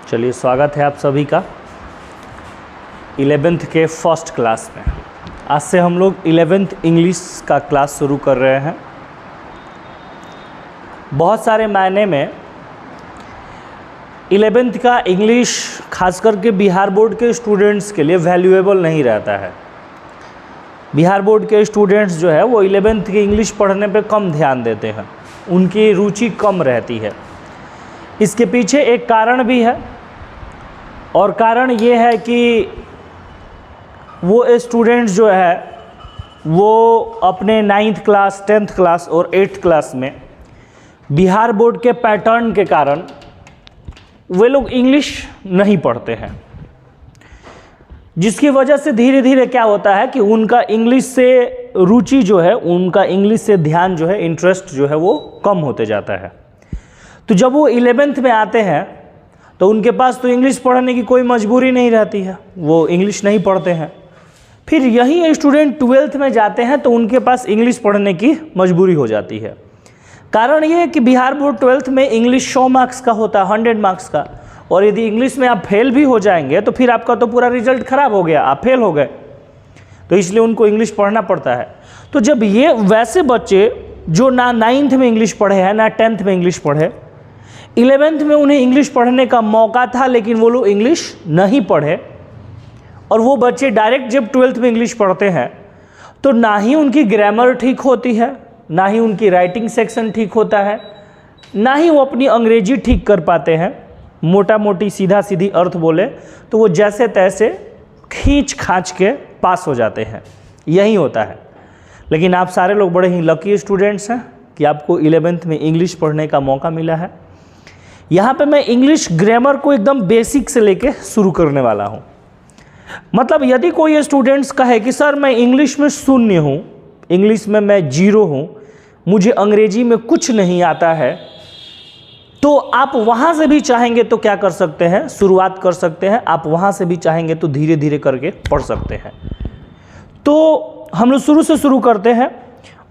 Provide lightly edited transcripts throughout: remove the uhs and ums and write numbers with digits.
चलिए, स्वागत है आप सभी का 11th के फर्स्ट क्लास में। आज से हम लोग 11th इंग्लिश का क्लास शुरू कर रहे हैं। बहुत सारे मायने में 11th का इंग्लिश खास करके बिहार बोर्ड के स्टूडेंट्स के लिए वैल्यूएबल नहीं रहता है। बिहार बोर्ड के स्टूडेंट्स जो है वो 11th की इंग्लिश पढ़ने पे कम ध्यान देते हैं, उनकी रुचि कम रहती है। इसके पीछे एक कारण भी है, और कारण ये है कि वो स्टूडेंट्स जो है वो अपने 9th क्लास, 10th क्लास और 8th क्लास में बिहार बोर्ड के पैटर्न के कारण वे लोग इंग्लिश नहीं पढ़ते हैं, जिसकी वजह से धीरे धीरे क्या होता है कि उनका इंग्लिश से रुचि जो है, उनका इंग्लिश से ध्यान जो है, इंटरेस्ट जो है वो कम होते जाता है। तो जब वो 11th में आते हैं तो उनके पास तो इंग्लिश पढ़ने की कोई मजबूरी नहीं रहती है, वो इंग्लिश नहीं पढ़ते हैं। फिर यही स्टूडेंट 12th में जाते हैं तो उनके पास इंग्लिश पढ़ने की मजबूरी हो जाती है। कारण ये है कि बिहार बोर्ड 12th में इंग्लिश 100 मार्क्स का होता है, 100 मार्क्स का, और यदि इंग्लिश में आप फेल भी हो जाएंगे तो फिर आपका तो पूरा रिजल्ट खराब हो गया, आप फेल हो गए। तो इसलिए उनको इंग्लिश पढ़ना पड़ता है। तो जब ये वैसे बच्चे जो ना 9th में इंग्लिश पढ़े हैं ना 10th में इंग्लिश पढ़े, 11th में उन्हें इंग्लिश पढ़ने का मौका था लेकिन वो लोग इंग्लिश नहीं पढ़े, और वो बच्चे डायरेक्ट जब 12th में इंग्लिश पढ़ते हैं तो ना ही उनकी ग्रामर ठीक होती है, ना ही उनकी राइटिंग सेक्शन ठीक होता है, ना ही वो अपनी अंग्रेजी ठीक कर पाते हैं। मोटा मोटी सीधा सीधी अर्थ बोले तो वो जैसे तैसे खींच खांच के पास हो जाते हैं, यही होता है। लेकिन आप सारे लोग बड़े ही लकी स्टूडेंट्स हैं कि आपको 11th में इंग्लिश पढ़ने का मौका मिला है। यहाँ पे मैं इंग्लिश ग्रामर को एकदम बेसिक से लेके शुरू करने वाला हूँ। मतलब यदि कोई स्टूडेंट्स कहे कि सर मैं इंग्लिश में शून्य हूँ, इंग्लिश में मैं 0 हूँ, मुझे अंग्रेजी में कुछ नहीं आता है, तो आप वहाँ से भी चाहेंगे तो क्या कर सकते हैं, शुरुआत कर सकते हैं। आप वहाँ से भी चाहेंगे तो धीरे धीरे करके पढ़ सकते हैं। तो हम लोग शुरू से शुरू करते हैं,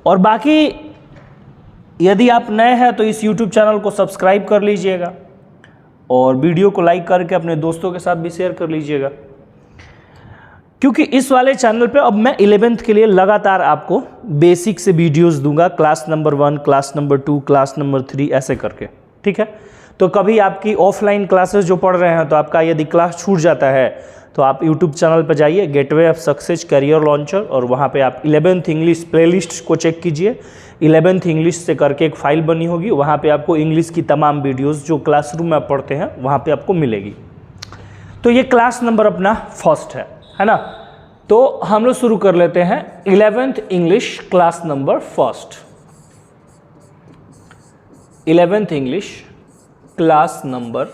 और बाकी यदि आप नए हैं तो इस YouTube चैनल को सब्सक्राइब कर लीजिएगा और वीडियो को लाइक करके अपने दोस्तों के साथ भी शेयर कर लीजिएगा, क्योंकि इस वाले चैनल पे अब मैं 11th के लिए लगातार आपको बेसिक से वीडियोस दूंगा, class number 1, class number 2, class number 3 ऐसे करके, ठीक है। तो कभी आपकी ऑफलाइन क्लासेस जो पढ़ रहे हैं तो आपका यदि क्लास छूट जाता है तो आप YouTube चैनल पर जाइए, gateway of success career launcher, और वहाँ पे आप 11th इंग्लिश प्लेलिस्ट को चेक कीजिए। 11th इंग्लिश से करके एक फाइल बनी होगी, वहाँ पे आपको इंग्लिश की तमाम वीडियोस जो क्लासरूम में आप पढ़ते हैं वहाँ पे आपको मिलेगी। तो ये क्लास नंबर अपना फर्स्ट है ना। तो हम लोग शुरू कर लेते हैं 11th English class number first. 11th English class number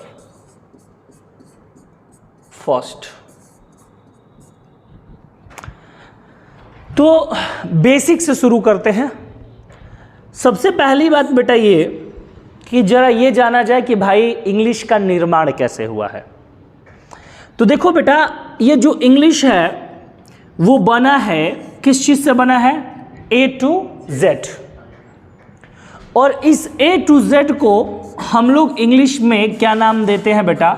first. तो बेसिक से शुरू करते हैं। सबसे पहली बात बेटा ये कि जरा ये जाना जाए कि भाई इंग्लिश का निर्माण कैसे हुआ है। तो देखो बेटा, ये जो इंग्लिश है वो बना है, किस चीज से बना है, A to Z, और इस A to Z को हम लोग इंग्लिश में क्या नाम देते हैं बेटा,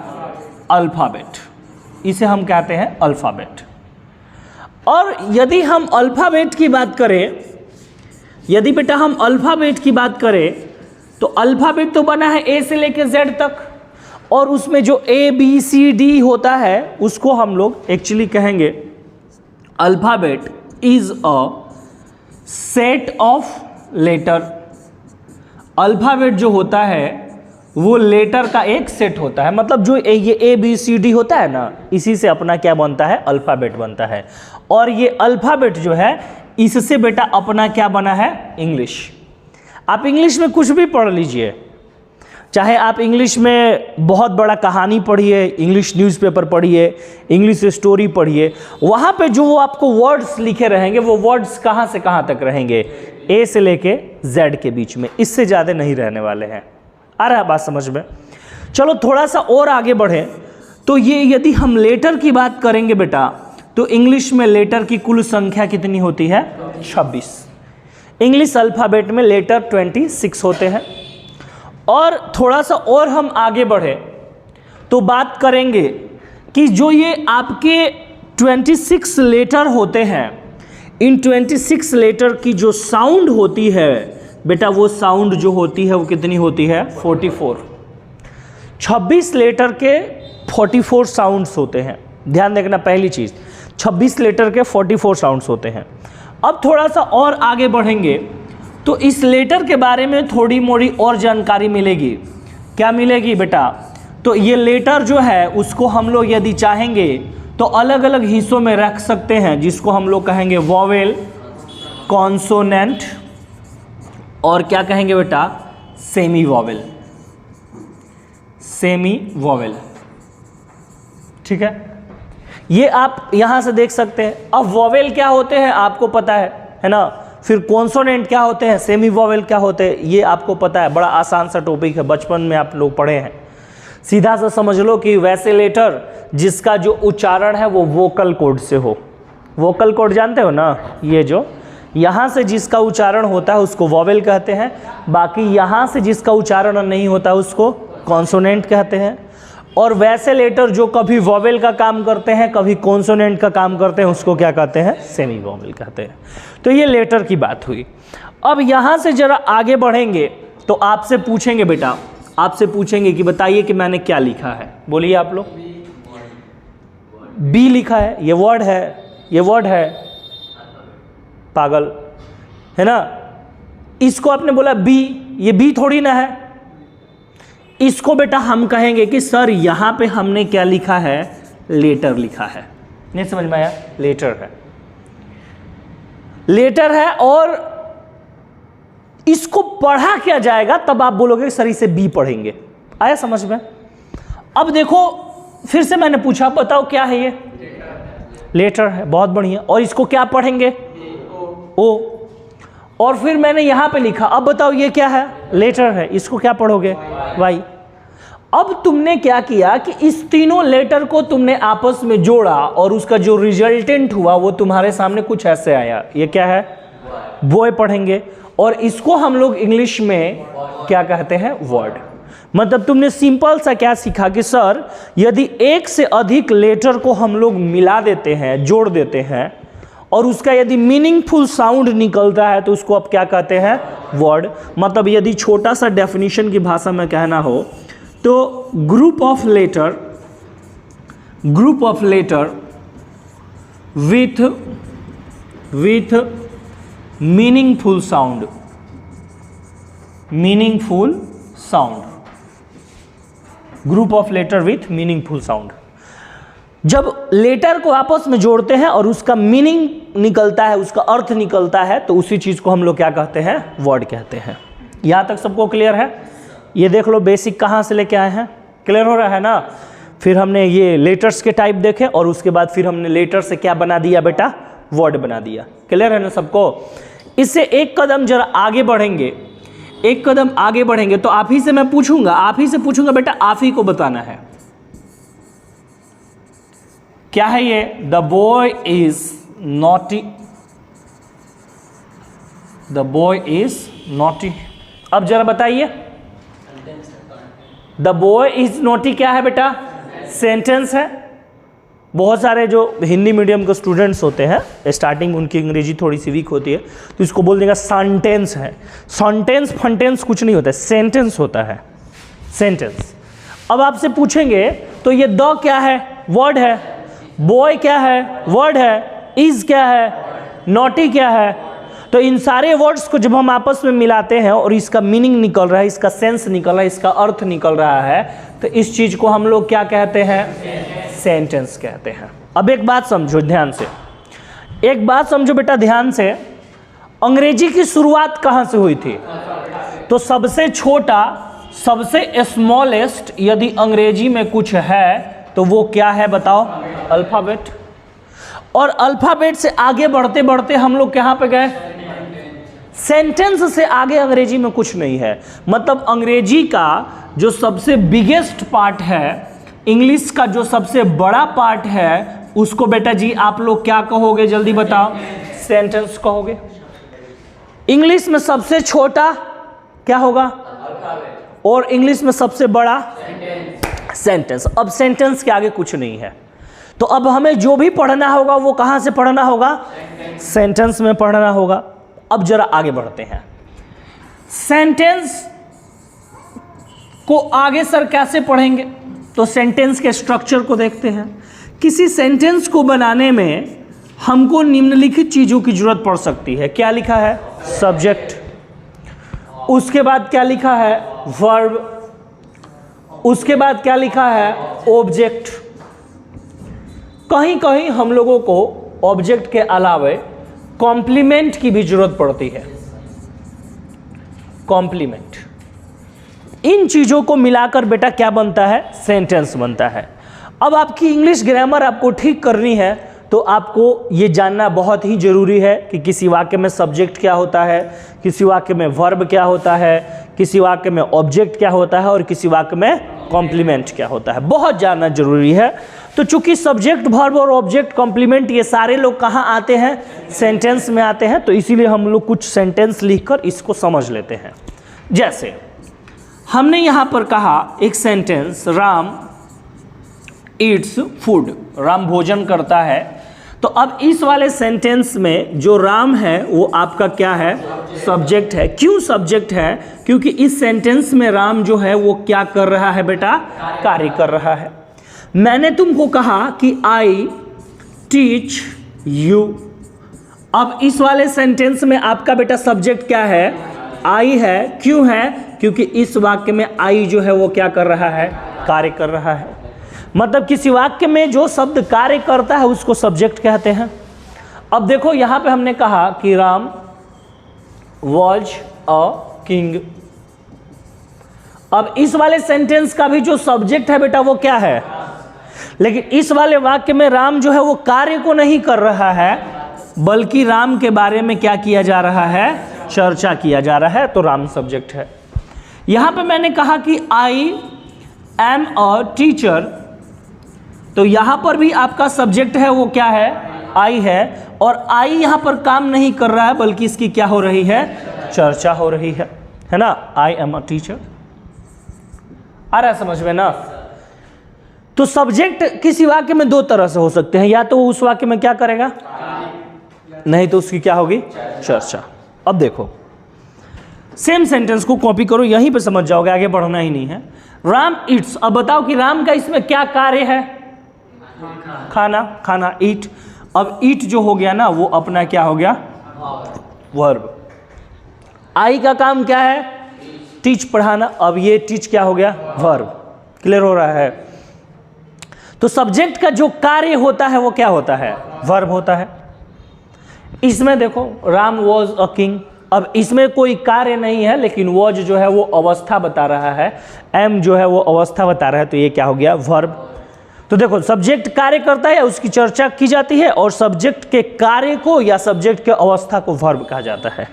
अल्फाबेट। इसे हम कहते हैं अल्फाबेट। और यदि हम अल्फाबेट की बात करें, यदि बेटा हम अल्फाबेट की बात करें तो अल्फाबेट तो बना है A से लेके Z तक, और उसमें जो A B C D होता है उसको हम लोग एक्चुअली कहेंगे alphabet is a set of letter. Alphabet जो होता है वो लेटर का एक सेट होता है। मतलब जो ये A B C D होता है ना, इसी से अपना क्या बनता है, अल्फाबेट बनता है। और ये अल्फाबेट जो है इससे बेटा अपना क्या बना है, इंग्लिश। आप इंग्लिश में कुछ भी पढ़ लीजिए, चाहे आप इंग्लिश में बहुत बड़ा कहानी पढ़िए, इंग्लिश न्यूज़पेपर पढ़िए, इंग्लिश स्टोरी पढ़िए, वहाँ पे जो वो आपको वर्ड्स लिखे रहेंगे वो वर्ड्स कहाँ से कहाँ तक रहेंगे, A से लेके Z के बीच में, इससे ज़्यादा नहीं रहने वाले हैं। आ रहा है बात समझ में। चलो थोड़ा सा और आगे बढ़े तो ये यदि हम लेटर की बात करेंगे बेटा, तो इंग्लिश में लेटर की कुल संख्या कितनी होती है, 26। इंग्लिश अल्फ़ाबेट में लेटर 26 होते हैं। और थोड़ा सा और हम आगे बढ़े तो बात करेंगे कि जो ये आपके 26 लेटर होते हैं, इन 26 लेटर की जो साउंड होती है बेटा, वो साउंड जो होती है वो कितनी होती है? 44। 26 लेटर के 44 साउंड्स होते हैं। ध्यान देखना, पहली चीज़ 26 लेटर के 44 साउंड्स होते हैं। अब थोड़ा सा और आगे बढ़ेंगे तो इस लेटर के बारे में थोड़ी मोड़ी और जानकारी मिलेगी। क्या मिलेगी बेटा? तो ये लेटर जो है उसको हम लोग यदि चाहेंगे तो अलग अलग हिस्सों में रख सकते हैं, जिसको हम लोग कहेंगे वॉवेल, कॉन्सोनेंट और क्या कहेंगे बेटा? Semi vowel. सेमी वॉवेल, ठीक है। ये आप यहां से देख सकते हैं। अब वॉवेल क्या होते हैं आपको पता है ना। फिर कॉन्सोनेंट क्या होते हैं, सेमी वॉवेल क्या होते हैं, ये आपको पता है। बड़ा आसान सा टॉपिक है, बचपन में आप लोग पढ़े हैं। सीधा सा समझ लो कि वैसे लेटर जिसका जो उच्चारण है वो वोकल कॉर्ड से हो। वोकल कॉर्ड जानते हो ना, ये जो यहाँ से जिसका उच्चारण होता है उसको वॉवेल कहते हैं, बाकी यहाँ से जिसका उच्चारण नहीं होता उसको कॉन्सोनेंट कहते हैं। और वैसे लेटर जो कभी वॉवेल का काम करते हैं कभी कॉन्सोनेंट का काम करते हैं उसको क्या कहते हैं? सेमी वॉवेल कहते हैं। तो ये लेटर की बात हुई। अब यहाँ से जरा आगे बढ़ेंगे तो आपसे पूछेंगे बेटा, आपसे पूछेंगे कि बताइए कि मैंने क्या लिखा है। बोलिए आप लोग। बी लिखा है, ये वर्ड है, ये वर्ड है, पागल है ना। इसको आपने बोला बी, ये बी थोड़ी ना है। इसको बेटा हम कहेंगे कि सर यहाँ पे हमने क्या लिखा है? लेटर लिखा है। नहीं समझ में आया? लेटर है, लेटर है। और इसको पढ़ा क्या जाएगा? तब आप बोलोगे सर इसे बी पढ़ेंगे। आया समझ में? अब देखो फिर से मैंने पूछा, बताओ क्या है ये? लेटर है, बहुत बढ़िया। और इसको क्या पढ़ेंगे? ओ। और फिर मैंने यहां पे लिखा, अब बताओ ये क्या है? लेटर है, इसको क्या पढ़ोगे? वाई। अब तुमने क्या किया कि इस तीनों लेटर को तुमने आपस में जोड़ा और उसका जो रिजल्टेंट हुआ वो तुम्हारे सामने कुछ ऐसे आया। ये क्या है? बॉय पढ़ेंगे। और इसको हम लोग इंग्लिश में क्या कहते हैं? वर्ड। मतलब तुमने सिंपल सा क्या सीखा कि सर यदि एक से अधिक लेटर को हम लोग मिला देते हैं, जोड़ देते हैं और उसका यदि मीनिंगफुल साउंड निकलता है तो उसको अब क्या कहते हैं? वर्ड। मतलब यदि छोटा सा डेफिनेशन की भाषा में कहना हो तो group of letter with meaningful sound, group of letter with meaningful sound. जब लेटर को आपस में जोड़ते हैं और उसका मीनिंग निकलता है, उसका अर्थ निकलता है, तो उसी चीज को हम लोग क्या कहते हैं? वर्ड कहते हैं। यहां तक सबको क्लियर है? ये देख लो बेसिक कहाँ से लेके आए हैं, क्लियर हो रहा है ना। फिर हमने ये लेटर्स के टाइप देखे और उसके बाद फिर हमने लेटर से क्या बना दिया बेटा? वर्ड बना दिया। क्लियर है ना सबको? इससे एक कदम जरा आगे बढ़ेंगे, एक कदम आगे बढ़ेंगे तो आप ही से मैं पूछूंगा, आप ही से पूछूंगा बेटा, आप ही को बताना है क्या है ये? The boy is naughty, the boy is naughty. अब जरा बताइए, द बॉय इज नॉटी क्या है बेटा? सेंटेंस है। बहुत सारे जो हिंदी मीडियम के स्टूडेंट्स होते हैं, स्टार्टिंग में उनकी अंग्रेजी थोड़ी सी वीक होती है तो इसको बोल देगा सेंटेंस है। सेंटेंस फंटेंस कुछ नहीं होता है, सेंटेंस होता है, सेंटेंस। अब आपसे पूछेंगे तो ये द क्या है? वर्ड है। बॉय क्या है? वर्ड है। इज क्या है? नॉटी क्या है? तो इन सारे वर्ड्स को जब हम आपस में मिलाते हैं और इसका मीनिंग निकल रहा है, इसका सेंस निकल रहा है, इसका अर्थ निकल रहा है, तो इस चीज को हम लोग क्या कहते हैं? सेंटेंस कहते हैं। अब एक बात समझो ध्यान से, एक बात समझो बेटा ध्यान से। अंग्रेजी की शुरुआत कहां से हुई थी? तो सबसे छोटा, सबसे स्मॉलेस्ट यदि अंग्रेजी में कुछ है तो वो क्या है बताओ? अल्फाबेट। और अल्फाबेट से आगे बढ़ते बढ़ते हम लोग कहां पे गए? सेंटेंस से आगे अंग्रेजी में कुछ नहीं है। मतलब अंग्रेजी का जो सबसे बिगेस्ट पार्ट है, इंग्लिश का जो सबसे बड़ा पार्ट है, उसको बेटा जी आप लोग क्या कहोगे? जल्दी बताओ। सेंटेंस कहोगे। इंग्लिश में सबसे छोटा क्या होगा? और इंग्लिश में सबसे बड़ा सेंटेंस। अब सेंटेंस के आगे कुछ नहीं है, तो अब हमें जो भी पढ़ना होगा वो कहां से पढ़ना होगा? सेंटेंस में पढ़ना होगा। अब जरा आगे बढ़ते हैं। सेंटेंस को आगे सर कैसे पढ़ेंगे? तो सेंटेंस के स्ट्रक्चर को देखते हैं। किसी सेंटेंस को बनाने में हमको निम्नलिखित चीजों की जरूरत पड़ सकती है। क्या लिखा है? सब्जेक्ट। उसके बाद क्या लिखा है? वर्ब। उसके बाद क्या लिखा है? ऑब्जेक्ट। कहीं कहीं हम लोगों को ऑब्जेक्ट के अलावे कॉम्प्लीमेंट की भी जरूरत पड़ती है। कॉम्प्लीमेंट। इन चीजों को मिलाकर बेटा क्या बनता है? सेंटेंस बनता है। अब आपकी इंग्लिश ग्रामर आपको ठीक करनी है तो आपको ये जानना बहुत ही जरूरी है कि किसी वाक्य में सब्जेक्ट क्या होता है, किसी वाक्य में वर्ब क्या होता है, किसी वाक्य में ऑब्जेक्ट क्या होता है और किसी वाक्य में कॉम्प्लीमेंट क्या होता है। बहुत जानना जरूरी है। तो चूंकि सब्जेक्ट, वर्ब और ऑब्जेक्ट, कॉम्प्लीमेंट ये सारे लोग कहाँ आते हैं? सेंटेंस में आते हैं। तो इसीलिए हम लोग कुछ सेंटेंस लिखकर इसको समझ लेते हैं। जैसे हमने यहाँ पर कहा एक sentence, Ram Yeats food, Ram भोजन करता है। तो अब इस वाले सेंटेंस में जो राम है वो आपका क्या है? सब्जेक्ट है। क्यों सब्जेक्ट है? क्योंकि इस सेंटेंस में राम जो है वो क्या कर रहा है बेटा? कार्य कर रहा है। मैंने तुमको कहा कि आई टीच यू। अब इस वाले सेंटेंस में आपका बेटा सब्जेक्ट क्या है? आई है। क्यों है? क्योंकि इस वाक्य में आई जो है वो क्या कर रहा है? कार्य कर रहा है। मतलब किसी वाक्य में जो शब्द कार्य करता है उसको सब्जेक्ट कहते हैं। अब देखो यहां पे हमने कहा कि राम वॉज अ किंग। अब इस वाले सेंटेंस का भी जो सब्जेक्ट है बेटा वो क्या है? लेकिन इस वाले वाक्य में राम जो है वो कार्य को नहीं कर रहा है, बल्कि राम के बारे में क्या किया जा रहा है? चर्चा किया जा रहा है। तो राम सब्जेक्ट है। यहां पे मैंने कहा कि आई एम अ टीचर, तो यहां पर भी आपका सब्जेक्ट है वो क्या है? आई है। और आई यहां पर काम नहीं कर रहा है, बल्कि इसकी क्या हो रही है? चर्चा हो रही है ना? I am a teacher. आ रहा है समझ में ना? तो सब्जेक्ट किसी वाक्य में दो तरह से हो सकते हैं, या तो उस वाक्य में क्या करेगा, नहीं तो उसकी क्या होगी? चर्चा। अब देखो सेम सेंटेंस को कॉपी करो, यहीं पे समझ जाओगे, आगे बढ़ना ही नहीं है। राम ईट्स। अब बताओ कि राम का इसमें क्या कार्य है? खाना। खाना, ईट। अब ईट जो हो गया ना वो अपना क्या हो गया? वर्ब। आई का काम क्या है? टीच, पढ़ाना। अब ये टीच क्या हो गया? वर्ब। क्लियर हो रहा है? तो सब्जेक्ट का जो कार्य होता है वो क्या होता है? वर्ब होता है। इसमें देखो राम वॉज अ किंग। अब इसमें कोई कार्य नहीं है, लेकिन वॉज जो है वो अवस्था बता रहा है, एम जो है वो अवस्था बता रहा है, तो ये क्या हो गया? वर्ब। तो देखो सब्जेक्ट कार्य करता है, उसकी चर्चा की जाती है, और सब्जेक्ट के कार्य को या सब्जेक्ट के अवस्था को वर्ब कहा जाता है।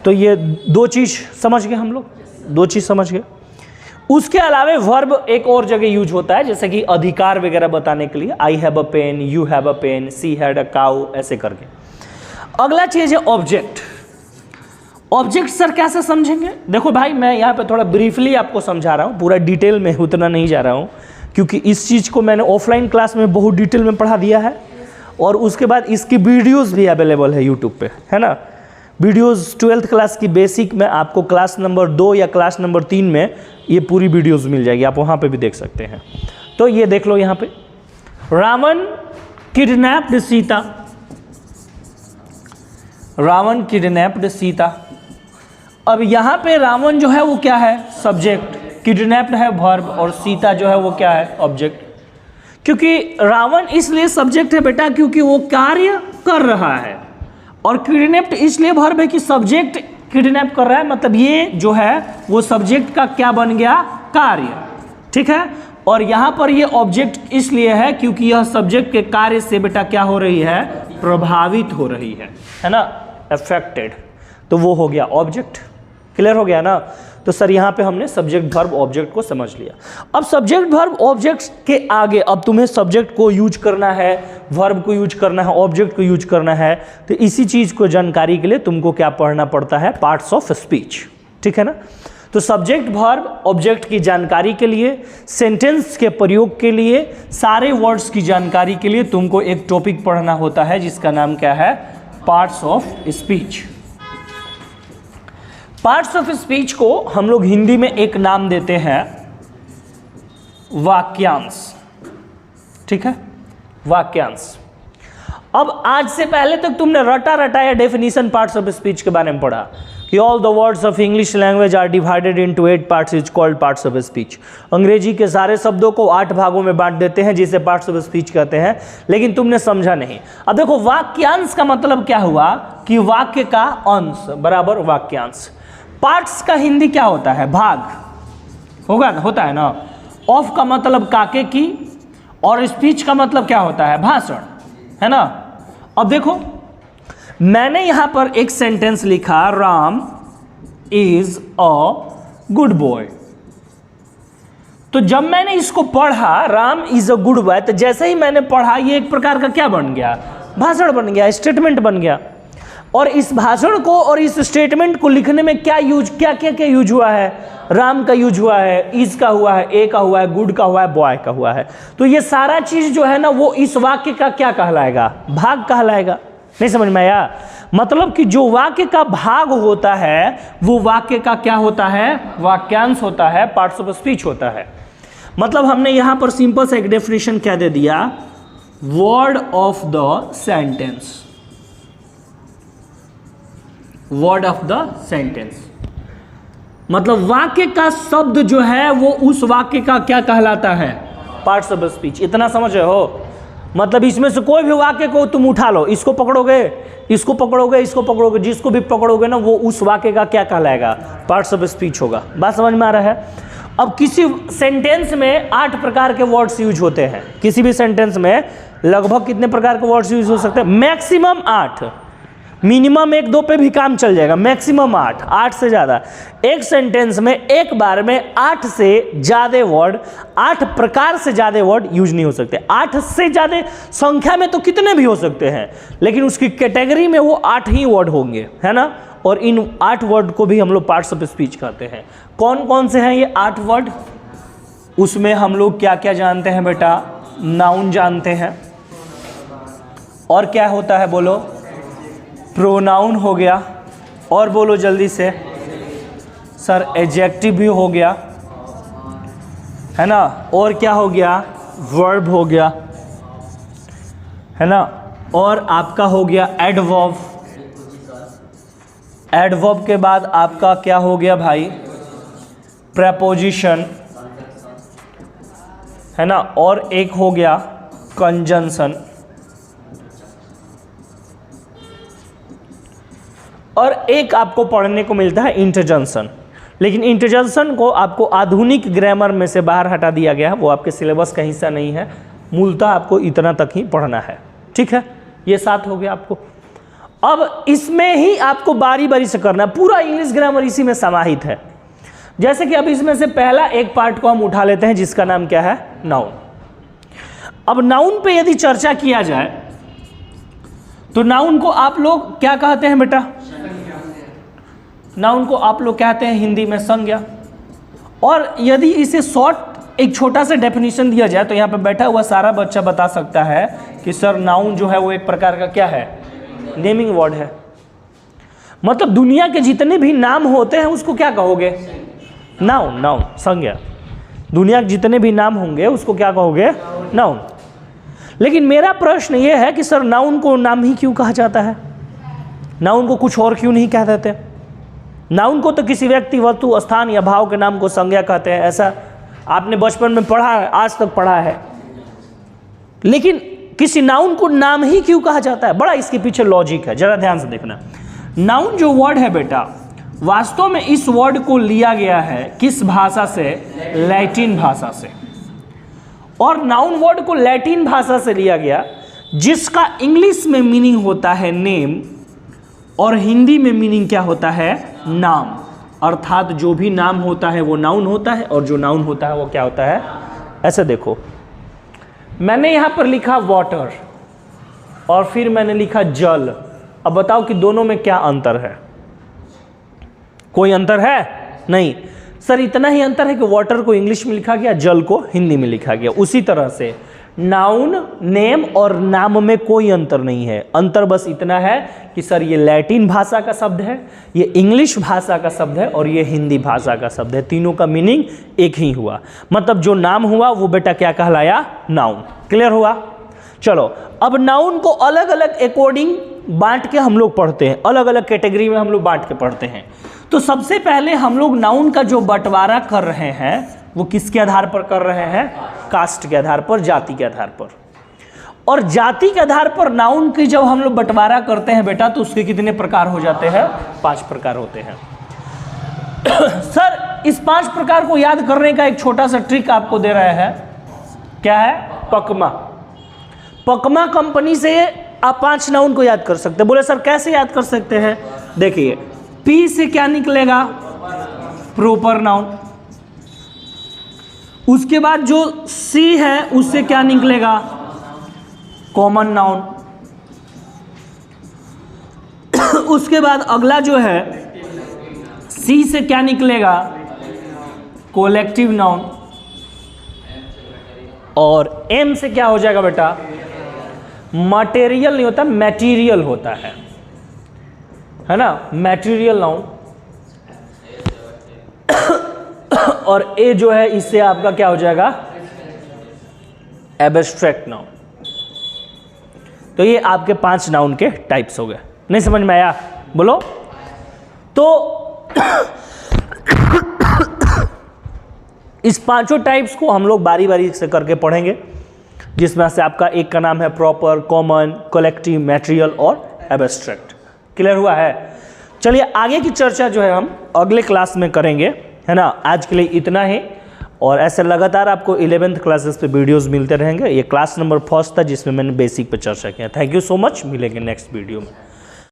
तो ये दो चीज समझ गए हम लोग, दो चीज समझ गए। उसके अलावे वर्ब एक और जगह यूज होता है, जैसे कि अधिकार वगैरह बताने के लिए, I have a pen, you have a pen, she had a cow, ऐसे करके। अगला चीज है ऑब्जेक्ट। ऑब्जेक्ट सर कैसे समझेंगे? देखो भाई मैं यहाँ पे थोड़ा ब्रीफली आपको समझा रहा हूँ, पूरा डिटेल में उतना नहीं जा रहा हूँ, क्योंकि इस चीज़ को मैंने ऑफलाइन क्लास में बहुत डिटेल में पढ़ा दिया है, और उसके बाद इसकी वीडियोस भी अवेलेबल है यूट्यूब पे, है ना। वीडियोस 12th क्लास की बेसिक में आपको क्लास नंबर 2 या क्लास नंबर 3 में ये पूरी वीडियोस मिल जाएगी, आप वहाँ पे भी देख सकते हैं। तो ये देख लो यहाँ पे, रावण किडनैप्ड सीता। रावण किडनैप्ड सीता। अब यहाँ पे रावण जो है वो क्या है? सब्जेक्ट। किडनैप्ड है वर्ब, और सीता जो है वो क्या है? ऑब्जेक्ट। क्योंकि रावण इसलिए सब्जेक्ट है बेटा क्योंकि वो कार्य कर रहा है, और किडनैप्ड इसलिए वर्ब है कि सब्जेक्ट किडनैप कर रहा है, मतलब ये जो है वो सब्जेक्ट का क्या बन गया? कार्य। ठीक है। और यहाँ पर ये ऑब्जेक्ट इसलिए है क्योंकि यह सब्जेक्ट के कार्य से बेटा क्या हो रही है? प्रभावित हो रही है ना, अफेक्टेड। तो वो हो गया ऑब्जेक्ट। क्लियर हो गया ना। तो सर यहाँ पे हमने सब्जेक्ट वर्ब ऑब्जेक्ट को समझ लिया। अब सब्जेक्ट वर्ब ऑब्जेक्ट के आगे अब तुम्हें सब्जेक्ट को यूज करना है, वर्ब को यूज करना है, ऑब्जेक्ट को यूज करना है। तो इसी चीज़ को जानकारी के लिए तुमको क्या पढ़ना पड़ता है? Parts of speech. ठीक है ना। तो सब्जेक्ट वर्ब ऑब्जेक्ट की जानकारी के लिए, सेंटेंस के प्रयोग के लिए, सारे वर्ड्स की जानकारी के लिए तुमको एक टॉपिक पढ़ना होता है जिसका नाम क्या है, parts of speech. Parts of speech को हम लोग हिंदी में एक नाम देते हैं वाक्यांश। ठीक है, वाक्यांश। अब आज से पहले तक तुमने रटा रटाया डेफिनेशन पार्ट्स ऑफ स्पीच के बारे में पढ़ा कि all the words of English language are divided into 8 parts is called parts of speech. अंग्रेजी के सारे शब्दों को 8 भागों में बांट देते हैं जिसे पार्ट्स ऑफ स्पीच कहते हैं, लेकिन तुमने समझा नहीं। अब देखो वाक्यांश का मतलब क्या हुआ कि वाक्य का अंश बराबर वाक्यांश। पार्ट्स का हिंदी क्या होता है, भाग होगा, होता है ना। ऑफ का मतलब काके की, और स्पीच का मतलब क्या होता है, भाषण, है ना। अब देखो मैंने यहां पर एक सेंटेंस लिखा, Ram is a good boy. तो जब मैंने इसको पढ़ा Ram is a good boy, तो जैसे ही मैंने पढ़ा ये एक प्रकार का क्या बन गया, भाषण बन गया, स्टेटमेंट बन गया। और इस भाषण को और इस स्टेटमेंट को लिखने में क्या यूज हुआ है, राम का यूज हुआ है, इज का हुआ है, ए का हुआ है, गुड का हुआ है, बॉय का हुआ है। तो ये सारा चीज जो है ना वो इस वाक्य का क्या कहलाएगा, भाग कहलाएगा। नहीं समझ में आया, मतलब कि जो वाक्य का भाग होता है वो वाक्य का क्या होता है, वाक्यांश होता है, पार्ट्स ऑफ स्पीच होता है। मतलब हमने यहां पर सिंपल सा एक डेफिनेशन क्या दे दिया, word of the sentence, word of the sentence मतलब वाक्य का शब्द जो है वो उस वाक्य का क्या कहलाता है, पार्ट्स ऑफ स्पीच। इतना समझ रहे हो, मतलब इसमें से कोई भी वाक्य को तुम उठा लो, इसको पकड़ोगे, इसको पकड़ोगे, इसको पकड़ोगे, जिसको भी पकड़ोगे ना वो उस वाक्य का क्या कहलाएगा, पार्ट्स ऑफ स्पीच होगा। बात समझ में आ रहा है। अब किसी सेंटेंस में 8 प्रकार के वर्ड्स यूज होते हैं। किसी भी सेंटेंस में लगभग कितने प्रकार के वर्ड्स यूज हो सकते हैं, मैक्सिमम 8, मिनिमम 1-2 पे भी काम चल जाएगा, मैक्सिमम 8 से ज़्यादा। एक सेंटेंस में एक बार में 8 से ज़्यादा वर्ड, 8 प्रकार से ज़्यादा वर्ड यूज नहीं हो सकते। 8 से ज़्यादा संख्या में तो कितने भी हो सकते हैं, लेकिन उसकी कैटेगरी में वो 8 ही वर्ड होंगे, है ना। और इन 8 वर्ड को भी हम लोग पार्ट्स ऑफ स्पीच कहते हैं। कौन कौन से हैं ये 8 वर्ड, उसमें हम लोग क्या क्या जानते हैं बेटा, नाउन जानते हैं, और क्या होता है बोलो, प्रोनाउन हो गया, और बोलो जल्दी से सर, एडजेक्टिव भी हो गया, है ना, और क्या हो गया, वर्ब हो गया, है ना, और आपका हो गया एडवर्ब। एडवर्ब के बाद आपका क्या हो गया भाई, प्रेपोजिशन, है ना, और एक हो गया कंजंक्शन, और एक आपको पढ़ने को मिलता है इंटरजेक्शन। लेकिन इंटरजेक्शन को आपको आधुनिक ग्रामर में से बाहर हटा दिया गया है, वो आपके सिलेबस का हिस्सा नहीं है, मूलतः आपको इतना तक ही पढ़ना है। ठीक है, ये 7 हो गया आपको। अब इसमें ही आपको बारी बारी से करना है, पूरा इंग्लिश ग्रामर इसी में समाहित है। जैसे कि अब इसमें से पहला एक पार्ट को हम उठा लेते हैं जिसका नाम क्या है, नाउन। अब नाउन पे यदि चर्चा किया जाए तो नाउन को आप लोग क्या कहते हैं बेटा, नाउन को आप लोग कहते हैं हिंदी में संज्ञा। और यदि इसे शॉर्ट एक छोटा सा डेफिनेशन दिया जाए तो यहाँ पे बैठा हुआ सारा बच्चा बता सकता है कि सर नाउन जो है वो एक प्रकार का क्या है, नेमिंग वर्ड है। मतलब दुनिया के जितने भी नाम होते हैं उसको क्या कहोगे, नाउन, नाउन संज्ञा। दुनिया के जितने भी नाम होंगे उसको क्या कहोगे, नाउन। लेकिन मेरा प्रश्न ये है कि सर नाउन को नाम ही क्यों कहा जाता है, नाउन को कुछ और क्यों नहीं कह देते। नाउन को तो किसी व्यक्ति, वस्तु, स्थान या भाव के नाम को संज्ञा कहते हैं, ऐसा आपने बचपन में पढ़ा है, आज तक पढ़ा है। लेकिन किसी नाउन को नाम ही क्यों कहा जाता है, बड़ा इसके पीछे लॉजिक है, जरा ध्यान से देखना। नाउन जो वर्ड है बेटा, वास्तव में इस वर्ड को लिया गया है किस भाषा से, लैटिन भाषा से। और नाउन वर्ड को लैटिन भाषा से लिया गया जिसका इंग्लिश में मीनिंग होता है नेम और हिंदी में मीनिंग क्या होता है, नाम। अर्थात जो भी नाम होता है वो नाउन होता है और जो नाउन होता है वो क्या होता है। ऐसे देखो, मैंने यहाँ पर लिखा वाटर और फिर मैंने लिखा जल। अब बताओ कि दोनों में क्या अंतर है, कोई अंतर है नहीं। सर इतना ही अंतर है कि वाटर को इंग्लिश में लिखा गया, जल को हिंदी में लिखा गया। उसी तरह से नाउन, नेम और नाम में कोई अंतर नहीं है। अंतर बस इतना है कि सर ये लैटिन भाषा का शब्द है, ये इंग्लिश भाषा का शब्द है और ये हिंदी भाषा का शब्द है। तीनों का मीनिंग एक ही हुआ। मतलब जो नाम हुआ वो बेटा क्या कहलाया? नाउन। क्लियर हुआ? चलो अब नाउन को अलग अलग अकॉर्डिंग बांट के हम लोग पढ़ते हैं, अलग अलग कैटेगरी में हम लोग बांट के पढ़ते हैं। तो सबसे पहले हम लोग नाउन का जो बंटवारा कर रहे हैं वो किसके आधार पर कर रहे हैं? कास्ट के आधार पर, जाति के आधार पर। और जाति के आधार पर नाउन की जब हम लोग बंटवारा करते हैं बेटा तो उसके कितने प्रकार हो जाते हैं? 5 प्रकार होते हैं। सर इस 5 प्रकार को याद करने का एक छोटा सा ट्रिक आपको दे रहा है। क्या है? पकमा। पकमा कंपनी से आप 5 नाउन को याद कर सकते हैं। बोले सर कैसे याद कर सकते हैं? देखिए पी से क्या निकलेगा? Proper noun. उसके बाद जो सी है उससे क्या निकलेगा? Common noun. उसके बाद अगला जो है सी से क्या निकलेगा? Collective noun. और एम से क्या हो जाएगा बेटा? मटेरियल नहीं होता, मैटीरियल होता है ना, मैटीरियल नाउन। और ए जो है इससे आपका क्या हो जाएगा? Abstract noun. तो ये आपके 5 नाउन के टाइप्स हो गए। नहीं समझ में आया? बोलो। तो इस 5 टाइप्स को हम लोग बारी बारी से करके पढ़ेंगे, जिसमें से आपका एक का नाम है प्रॉपर, कॉमन, कलेक्टिव, मैटेरियल और एब्स्ट्रैक्ट। क्लियर हुआ है? चलिए आगे की चर्चा जो है हम अगले क्लास में करेंगे, है ना। आज के लिए इतना ही, और ऐसे लगातार आपको 11th क्लासेस पे वीडियोस मिलते रहेंगे। ये क्लास नंबर 1 था जिसमें मैंने बेसिक पे चर्चा किया। Thank you so much. मिलेंगे नेक्स्ट वीडियो में।